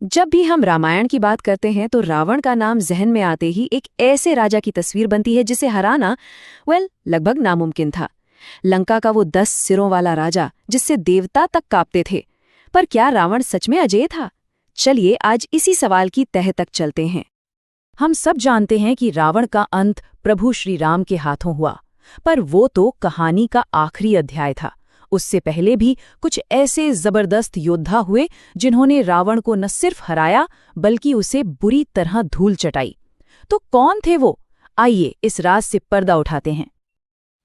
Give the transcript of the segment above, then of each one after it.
जब भी हम रामायण की बात करते हैं तो रावण का नाम जहन में आते ही एक ऐसे राजा की तस्वीर बनती है जिसे हराना लगभग नामुमकिन था। लंका का वो 10 सिरों वाला राजा जिससे देवता तक कांपते थे। पर क्या रावण सच में अजेय था? चलिए आज इसी सवाल की तह तक चलते हैं। हम सब जानते हैं कि रावण का अंत प्रभु श्री राम के हाथों हुआ, पर वो तो कहानी का आखिरी अध्याय था। उससे पहले भी कुछ ऐसे जबरदस्त योद्धा हुए जिन्होंने रावण को न सिर्फ हराया बल्कि उसे बुरी तरह धूल चटाई। तो कौन थे वो? आइए इस राज से पर्दा उठाते हैं।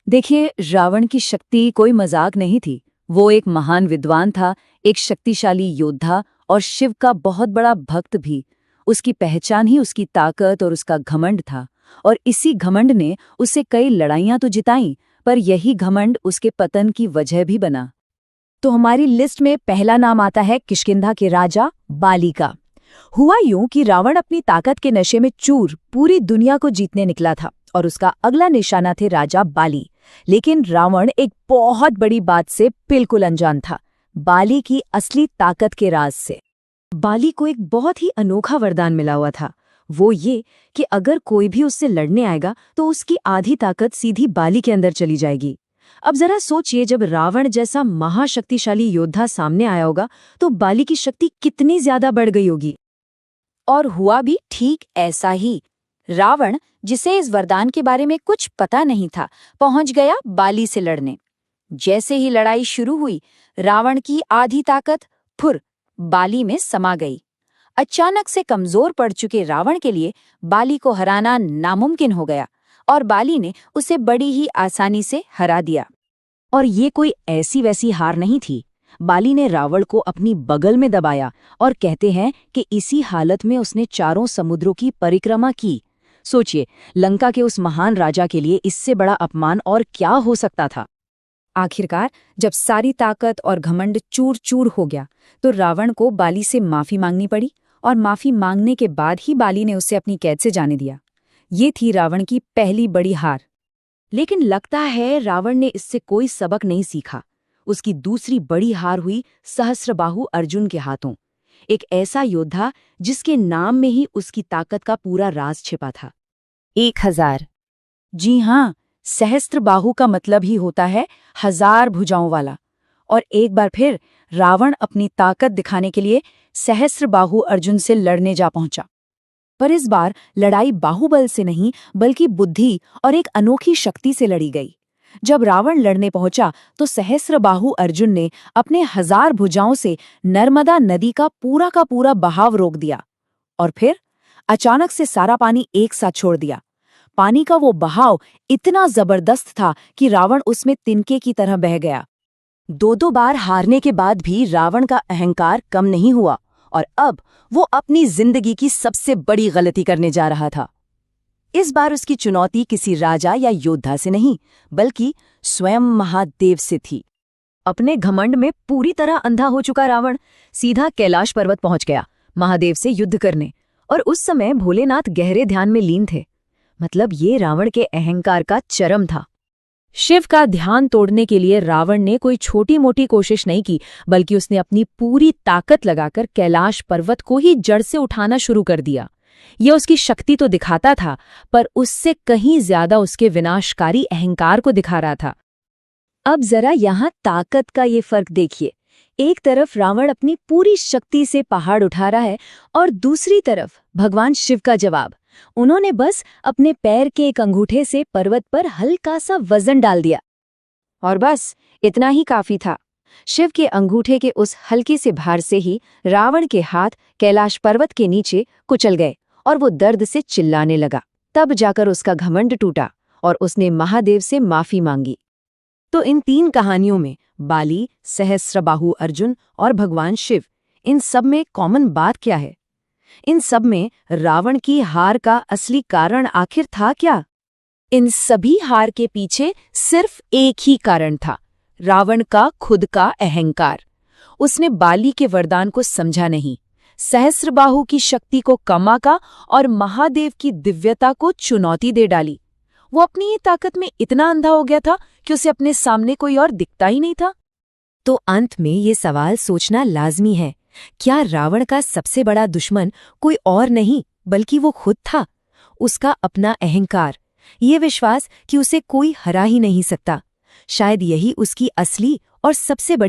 देखिए, रावण की शक्ति कोई मजाक नहीं थी। वो एक महान विद्वान था, एक शक्तिशाली योद्धा और शिव का बहुत बड़ा भक्त भी। उसकी पहचान ही उसकी ताकत और उसका घमंड था, और इसी घमंड ने उसे कई लड़ाइयां तो जिताईं, पर यही घमंड उसके पतन की वजह भी बना। तो हमारी लिस्ट में पहला नाम आता है किष्किंधा के राजा बाली का। हुआ यूं कि रावण अपनी ताकत के नशे में चूर पूरी दुनिया को जीतने निकला था और उसका अगला निशाना थे राजा बाली। लेकिन रावण एक बहुत बड़ी बात से बिल्कुल अनजान था, बाली की असली ताकत के राज से। बाली को एक बहुत ही अनोखा वरदान मिला हुआ था। वो ये कि अगर कोई भी उससे लड़ने आएगा तो उसकी आधी ताकत सीधी बाली के अंदर चली जाएगी। अब जरा सोचिए, जब रावण जैसा महाशक्तिशाली योद्धा सामने आया होगा तो बाली की शक्ति कितनी ज्यादा बढ़ गई होगी। और हुआ भी ठीक ऐसा ही। रावण, जिसे इस वरदान के बारे में कुछ पता नहीं था, पहुंच गया बाली से लड़ने। जैसे ही लड़ाई शुरू हुई, रावण की आधी ताकत बाली में समा गई। अचानक से कमजोर पड़ चुके रावण के लिए बाली को हराना नामुमकिन हो गया, और बाली ने उसे बड़ी ही आसानी से हरा दिया। और ये कोई ऐसी वैसी हार नहीं थी। बाली ने रावण को अपनी बगल में दबाया और कहते हैं कि इसी हालत में उसने चारों समुद्रों की परिक्रमा की। सोचिए, लंका के उस महान राजा के लिए इससे बड़ा अपमान और क्या हो सकता था। आखिरकार जब सारी ताकत और घमंड चूर चूर हो गया तो रावण को बाली से माफी मांगनी पड़ी, और माफी मांगने के बाद ही बाली ने उसे अपनी कैद से जाने दिया। ये थी रावण की पहली बड़ी हार। लेकिन लगता है रावण ने इससे कोई सबक नहीं सीखा। उसकी दूसरी बड़ी हार हुई सहस्त्रबाहु अर्जुन के हाथों। एक ऐसा योद्धा जिसके नाम में ही उसकी ताकत का पूरा राज छिपा था। 1000। जी हाँ, सहस्त्रबाहु का मतलब ही होता है 1000 भुजाओं वाला। और एक बार फिर रावण अपनी ताकत दिखाने के लिए सहस्त्रबाहु अर्जुन से लड़ने जा पहुंचा। पर इस बार लड़ाई बाहुबल से नहीं बल्कि बुद्धि और एक अनोखी शक्ति से लड़ी गई। जब रावण लड़ने पहुंचा तो सहस्त्रबाहु अर्जुन ने अपने 1000 भुजाओं से नर्मदा नदी का पूरा बहाव रोक दिया, और फिर अचानक से सारा पानी एक साथ छोड़ दिया। पानी का वो बहाव इतना जबरदस्त था कि रावण उसमें तिनके की तरह बह गया। दो बार हारने के बाद भी रावण का अहंकार कम नहीं हुआ, और अब वो अपनी जिंदगी की सबसे बड़ी गलती करने जा रहा था। इस बार उसकी चुनौती किसी राजा या योद्धा से नहीं बल्कि स्वयं महादेव से थी। अपने घमंड में पूरी तरह अंधा हो चुका रावण सीधा कैलाश पर्वत पहुंच गया महादेव से युद्ध करने, और उस समय भोलेनाथ गहरे ध्यान में लीन थे। मतलब ये रावण के अहंकार का चरम था। शिव का ध्यान तोड़ने के लिए रावण ने कोई छोटी मोटी कोशिश नहीं की, बल्कि उसने अपनी पूरी ताकत लगाकर कैलाश पर्वत को ही जड़ से उठाना शुरू कर दिया। यह उसकी शक्ति तो दिखाता था, पर उससे कहीं ज्यादा उसके विनाशकारी अहंकार को दिखा रहा था। अब जरा यहाँ ताकत का ये फर्क देखिए। एक तरफ रावण अपनी पूरी शक्ति से पहाड़ उठा रहा है, और दूसरी तरफ भगवान शिव का जवाब। उन्होंने बस अपने पैर के एक अंगूठे से पर्वत पर हल्का सा वजन डाल दिया, और बस इतना ही काफी था। शिव के अंगूठे के उस हल्के से भार से ही रावण के हाथ कैलाश पर्वत के नीचे कुचल गए, और वो दर्द से चिल्लाने लगा। तब जाकर उसका घमंड टूटा और उसने महादेव से माफी मांगी। तो इन 3 कहानियों में बाली, सहस्त्रबाहु अर्जुन और भगवान शिव, इन सब में कॉमन बात क्या है? इन सब में रावण की हार का असली कारण आखिर था क्या? इन सभी हार के पीछे सिर्फ एक ही कारण था, रावण का खुद का अहंकार। उसने बाली के वरदान को समझा नहीं, सहस्त्रबाहु की शक्ति को कम आंका और महादेव की दिव्यता को चुनौती दे डाली। वो अपनी ही ताकत में इतना अंधा हो गया था कि उसे अपने सामने कोई और दिखता ही नहीं था। तो अंत में ये सवाल सोचना लाजमी है क्या रावण का सबसे बड़ा दुश्मन कोई और नहीं बल्कि वो खुद था? उसका अपना अहंकार, ये विश्वास कि उसे कोई हरा ही नहीं सकता। शायद यही उसकी असली और सबसे बड़ी